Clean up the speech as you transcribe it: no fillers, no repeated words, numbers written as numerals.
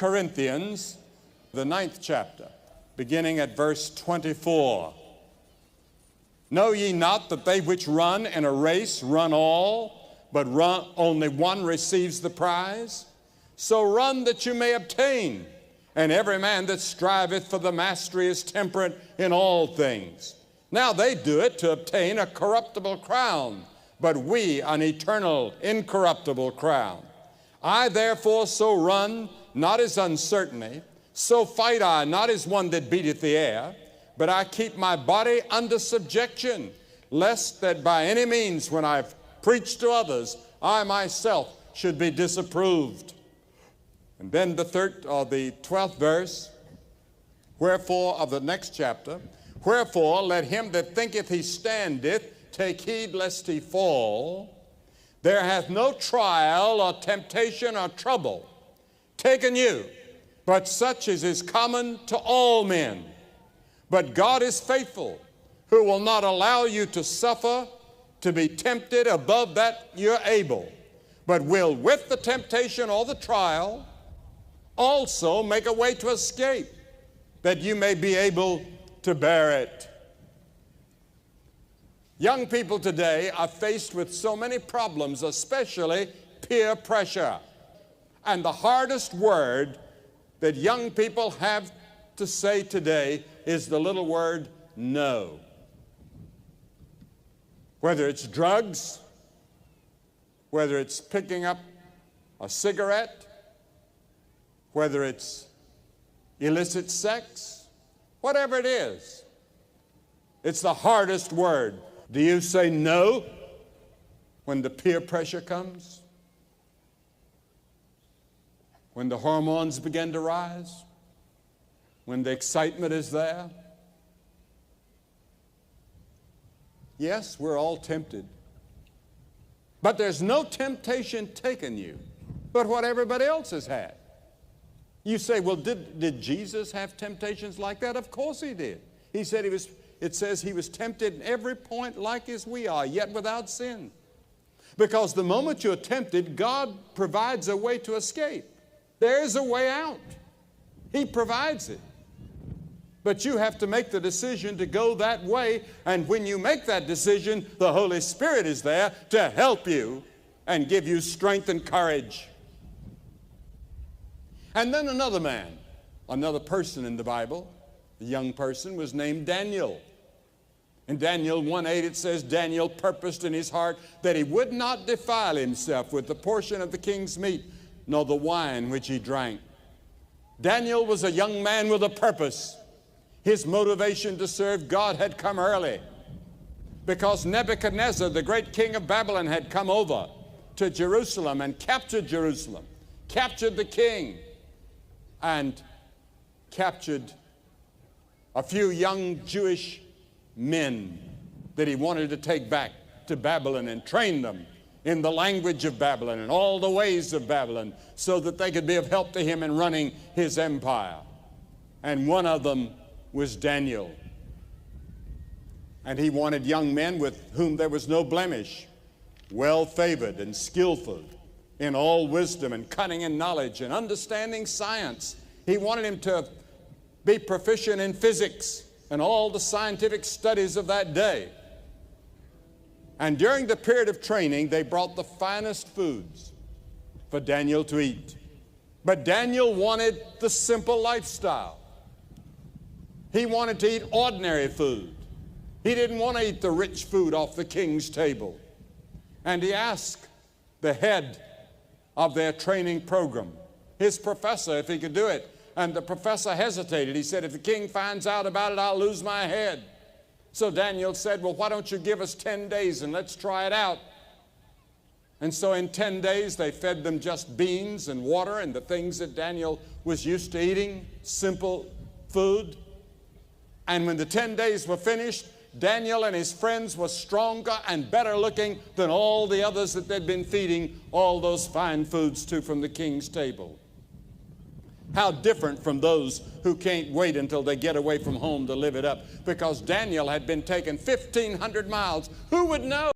Corinthians, the 9th chapter, beginning at verse 24. Know ye not that they which run in a race run all, but only one receives the prize? So run that you may obtain. And every man that striveth for the mastery is temperate in all things. Now they do it to obtain a corruptible crown, but we an eternal, incorruptible crown. I therefore so run, not as uncertainly, so fight I, not as one that beateth the air, but I keep my body under subjection, lest that by any means when I've preached to others, I myself should be disapproved. And then the 12th verse, wherefore, of the next chapter, wherefore let him that thinketh he standeth take heed lest he fall. There hath no trial or temptation or trouble taken you, but such as is common to all men. But God is faithful, who will not allow you to suffer to be tempted above that you're able, but will with the temptation or the trial also make a way to escape, that you may be able to bear it. Young people today are faced with so many problems, especially peer pressure. And the hardest word that young people have to say today is the little word no. Whether it's drugs, whether it's picking up a cigarette, whether it's illicit sex, whatever it is, it's the hardest word. Do you say no when the peer pressure comes? When the hormones begin to rise? When the excitement is there? Yes, we're all tempted. But there's no temptation taken you but what everybody else has had. You say, well, did Jesus have temptations like that? Of course he did. He said it says he was tempted in every point like as we are, yet without sin. Because the moment you're tempted, God provides a way to escape. There's a way out. He provides it. But you have to make the decision to go that way, and when you make that decision, the Holy Spirit is there to help you and give you strength and courage. And then another man, another person in the Bible, a young person, was named Daniel. In Daniel 1:8 it says, Daniel purposed in his heart that he would not defile himself with the portion of the king's meat, nor the wine which he drank. Daniel was a young man with a purpose. His motivation to serve God had come early, because Nebuchadnezzar, the great king of Babylon, had come over to Jerusalem and captured Jerusalem, captured the king, and captured a few young Jewish men that he wanted to take back to Babylon and train them in the language of Babylon and all the ways of Babylon, so that they could be of help to him in running his empire. And one of them was Daniel. And he wanted young men with whom there was no blemish, well-favored and skillful in all wisdom and cunning and knowledge and understanding science. He wanted him to be proficient in physics and all the scientific studies of that day. And during the period of training, they brought the finest foods for Daniel to eat. But Daniel wanted the simple lifestyle. He wanted to eat ordinary food. He didn't want to eat the rich food off the king's table. And he asked the head of their training program, his professor, if he could do it. And the professor hesitated. He said, if the king finds out about it, I'll lose my head. So Daniel said, well, why don't you give us 10 days and let's try it out. And so in 10 days, they fed them just beans and water and the things that Daniel was used to eating, simple food. And when the 10 days were finished, Daniel and his friends were stronger and better looking than all the others that they'd been feeding all those fine foods to from the king's table. How different from those who can't wait until they get away from home to live it up, because Daniel had been taken 1,500 miles. Who would know?